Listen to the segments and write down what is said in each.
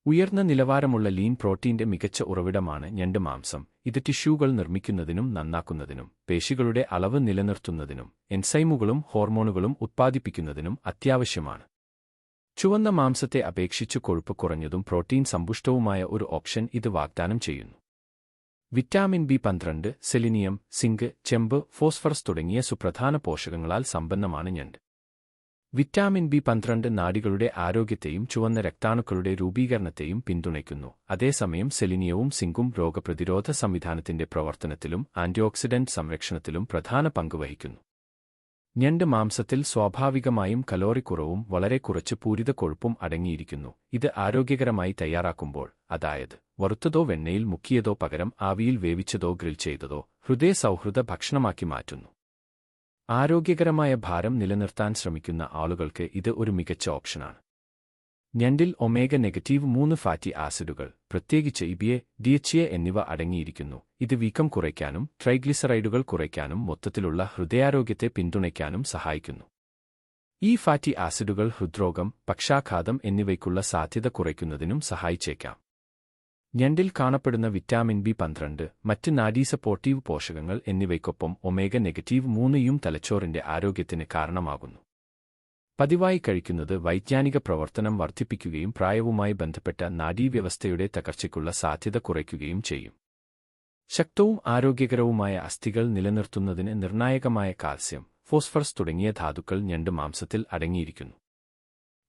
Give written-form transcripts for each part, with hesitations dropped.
ഉയർന്ന നിലവാരമുള്ള ലീൻ പ്രോട്ടീന്റെ മികച്ച ഉറവിടമാണ് ഞണ്ട് മാംസം. ഇത് ടിഷ്യൂകൾ നിർമ്മിക്കുന്നതിനും നന്നാക്കുന്നതിനും പേശികളുടെ അളവ് നിലനിർത്തുന്നതിനും എൻസൈമുകളും ഹോർമോണുകളും ഉത്പാദിപ്പിക്കുന്നതിനും അത്യാവശ്യമാണ്. ചുവന്ന മാംസത്തെ അപേക്ഷിച്ച് കൊഴുപ്പ് കുറഞ്ഞതും പ്രോട്ടീൻ സമ്പുഷ്ടവുമായ ഒരു ഓപ്ഷൻ ഇത് വാഗ്ദാനം ചെയ്യുന്നു. വിറ്റാമിൻ ബി12, സെലിനിയം, സിങ്ക്, ചെമ്പ്, ഫോസ്ഫറസ് തുടങ്ങിയ സുപ്രധാന പോഷകങ്ങളാൽ സമ്പന്നമാണ് ഞണ്ട്. വിറ്റാമിൻ ബി12 നാഡികളുടെ ആരോഗ്യത്തെയും ചുവന്ന രക്താണുക്കളുടെ രൂപീകരണത്തെയും പിന്തുണയ്ക്കുന്നു. അതേസമയം സെലിനിയവും സിങ്കും രോഗപ്രതിരോധ സംവിധാനത്തിന്റെ പ്രവർത്തനത്തിലും ആന്റിഓക്സിഡന്റ് സംരക്ഷണത്തിലും പ്രധാന പങ്ക് വഹിക്കുന്നു. ഞണ്ട് മാംസത്തിൽ സ്വാഭാവികമായും കലോറി കുറവും വളരെ കുറച്ച് പൂരിത കൊഴുപ്പും അടങ്ങിയിരിക്കുന്നു. ഇത് ആരോഗ്യകരമായി തയ്യാറാക്കുമ്പോൾ, അതായത് വറുത്തതോ വെണ്ണയിൽ മുക്കിയതോ പകരം ആവിയിൽ വേവിച്ചതോ ഗ്രിൽ ചെയ്തതോ, ഹൃദയസൗഹൃദ ഭക്ഷണമാക്കി മാറ്റുന്നു. ആരോഗ്യകരമായ ഭാരം നിലനിർത്താൻ ശ്രമിക്കുന്ന ആളുകൾക്ക് ഇത് ഒരു മികച്ച ഓപ്ഷനാണ്. ഞണ്ടിൽ ഒമേഗ-3 ഫാറ്റി ആസിഡുകൾ, പ്രത്യേകിച്ച് ഇബിഎ, ഡിഎച്ച്എ എന്നിവ അടങ്ങിയിരിക്കുന്നു. ഇത് വീക്കം കുറയ്ക്കാനും ട്രൈഗ്ലിസറൈഡുകൾ കുറയ്ക്കാനും മൊത്തത്തിലുള്ള ഹൃദയാരോഗ്യത്തെ പിന്തുണയ്ക്കാനും സഹായിക്കുന്നു. ഈ ഫാറ്റി ആസിഡുകൾ ഹൃദ്രോഗം, പക്ഷാഘാതം എന്നിവയ്ക്കുള്ള സാധ്യത കുറയ്ക്കുന്നതിനും സഹായിച്ചേക്കാം. ഞണ്ടിൽ കാണപ്പെടുന്ന വിറ്റാമിൻ ബി12, മറ്റ് നാഡീസപ്പോർട്ടീവ് പോഷകങ്ങൾ എന്നിവയ്ക്കൊപ്പം ഒമേഗ-3യും തലച്ചോറിന്റെ ആരോഗ്യത്തിന് കാരണമാകുന്നു. പതിവായി കഴിക്കുന്നത് വൈജ്ഞാനിക പ്രവർത്തനം വർദ്ധിപ്പിക്കുകയും പ്രായവുമായി ബന്ധപ്പെട്ട നാഡീവ്യവസ്ഥയുടെ തകർച്ചയ്ക്കുള്ള സാധ്യത കുറയ്ക്കുകയും ചെയ്യും. ശക്തവും ആരോഗ്യകരവുമായ അസ്ഥികൾ നിലനിർത്തുന്നതിന് നിർണായകമായ കാൽസ്യം, ഫോസ്ഫറസ് തുടങ്ങിയ ധാതുക്കൾ ഞണ്ട് മാംസത്തിൽ അടങ്ങിയിരിക്കുന്നു.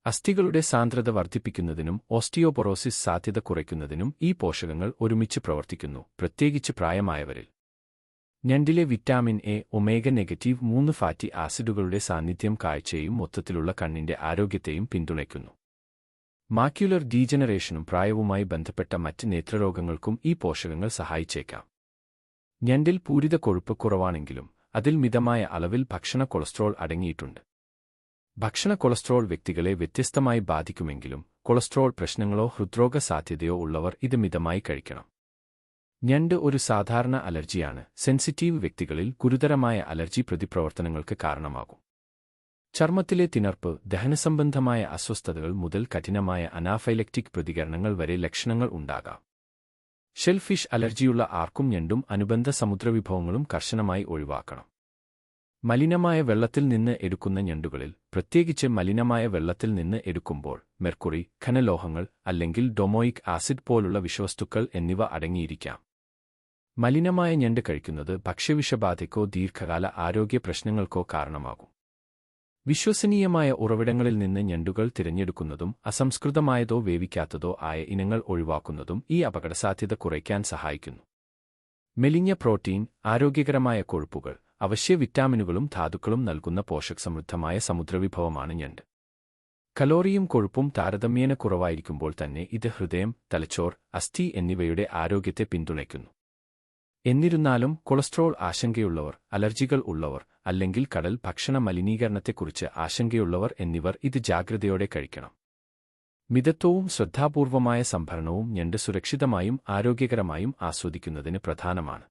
അസ്ഥികളുടെ സാന്ദ്രത വർദ്ധിപ്പിക്കുന്നതിനും ഓസ്റ്റിയോപൊറോസിസ് സാധ്യത കുറയ്ക്കുന്നതിനും ഈ പോഷകങ്ങൾ ഒരുമിച്ച് പ്രവർത്തിക്കുന്നു, പ്രത്യേകിച്ച് പ്രായമായവരിൽ. ഞണ്ടിലെ വിറ്റാമിൻ എ, ഒമേഗ-3 ഫാറ്റി ആസിഡുകളുടെ സാന്നിധ്യം കാഴ്ചയെയും മൊത്തത്തിലുള്ള കണ്ണിന്റെ ആരോഗ്യത്തെയും പിന്തുണയ്ക്കുന്നു. മാക്യുലർ ഡീജനറേഷനും പ്രായവുമായി ബന്ധപ്പെട്ട മറ്റ് നേത്രരോഗങ്ങൾക്കും ഈ പോഷകങ്ങൾ സഹായിച്ചേക്കാം. ഞണ്ടിൽ പൂരിത കൊഴുപ്പ് കുറവാണെങ്കിലും അതിൽ മിതമായ അളവിൽ ഭക്ഷണ കൊളസ്ട്രോൾ അടങ്ങിയിട്ടുണ്ട്. ഭക്ഷണ കൊളസ്ട്രോൾ വ്യക്തികളെ വ്യത്യസ്തമായി ബാധിക്കുമെങ്കിലും കൊളസ്ട്രോൾ പ്രശ്നങ്ങളോ ഹൃദ്രോഗ സാധ്യതയോ ഉള്ളവർ ഇത് മിതമായി കഴിക്കണം. ഞണ്ട് ഒരു സാധാരണ അലർജിയാണ്. സെൻസിറ്റീവ് വ്യക്തികളിൽ ഗുരുതരമായ അലർജി പ്രതിപ്രവർത്തനങ്ങൾക്ക് കാരണമാകും. ചർമ്മത്തിലെ തിണർപ്പ്, ദഹനസംബന്ധമായ അസ്വസ്ഥതകൾ മുതൽ കഠിനമായ അനാഫൈലക്റ്റിക് പ്രതികരണങ്ങൾ വരെ ലക്ഷണങ്ങൾ ഉണ്ടാകാം. ഷെൽഫിഷ് അലർജിയുള്ള ആർക്കും ഞണ്ടും അനുബന്ധ സമുദ്രവിഭവങ്ങളും കർശനമായി ഒഴിവാക്കണം. മലിനമായ വെള്ളത്തിൽ നിന്ന് എടുക്കുന്ന ഞണ്ടുകളിൽ, പ്രത്യേകിച്ച് മലിനമായ വെള്ളത്തിൽ നിന്ന് എടുക്കുമ്പോൾ, മെർക്കുറി, ഖനലോഹങ്ങൾ അല്ലെങ്കിൽ ഡൊമോയിക് ആസിഡ് പോലുള്ള വിഷവസ്തുക്കൾ എന്നിവ അടങ്ങിയിരിക്കാം. മലിനമായ ഞണ്ട് കഴിക്കുന്നത് ഭക്ഷ്യവിഷബാധയ്ക്കോ ദീർഘകാല ആരോഗ്യ പ്രശ്നങ്ങൾക്കോ കാരണമാകും. വിശ്വസനീയമായ ഉറവിടങ്ങളിൽ നിന്ന് ഞണ്ടുകൾ തിരഞ്ഞെടുക്കുന്നതും അസംസ്കൃതമായതോ വേവിക്കാത്തതോ ആയ ഇനങ്ങൾ ഒഴിവാക്കുന്നതും ഈ അപകടസാധ്യത കുറയ്ക്കാൻ സഹായിക്കുന്നു. മെലിഞ്ഞ പ്രോട്ടീൻ, ആരോഗ്യകരമായ കൊഴുപ്പുകൾ, അവശ്യ വിറ്റാമിനുകളും ധാതുക്കളും നൽകുന്ന പോഷകസമൃദ്ധമായ സമുദ്രവിഭവമാണ് ഞണ്ട്. കലോറിയും കൊഴുപ്പും താരതമ്യേന കുറവായിരിക്കുമ്പോൾ തന്നെ ഇത് ഹൃദയം, തലച്ചോർ, അസ്ഥി എന്നിവയുടെ ആരോഗ്യത്തെ പിന്തുണയ്ക്കുന്നു. എന്നിരുന്നാലും കൊളസ്ട്രോൾ ആശങ്കയുള്ളവർ, അലർജികൾ ഉള്ളവർ, അല്ലെങ്കിൽ കടൽ ഭക്ഷണ മലിനീകരണത്തെക്കുറിച്ച് ആശങ്കയുള്ളവർ എന്നിവർ ഇത് ജാഗ്രതയോടെ കഴിക്കണം. മിതത്വവും ശ്രദ്ധാപൂർവമായ സംഭരണവും ഞണ്ട് സുരക്ഷിതമായും ആരോഗ്യകരമായും ആസ്വദിക്കുന്നതിന് പ്രധാനമാണ്.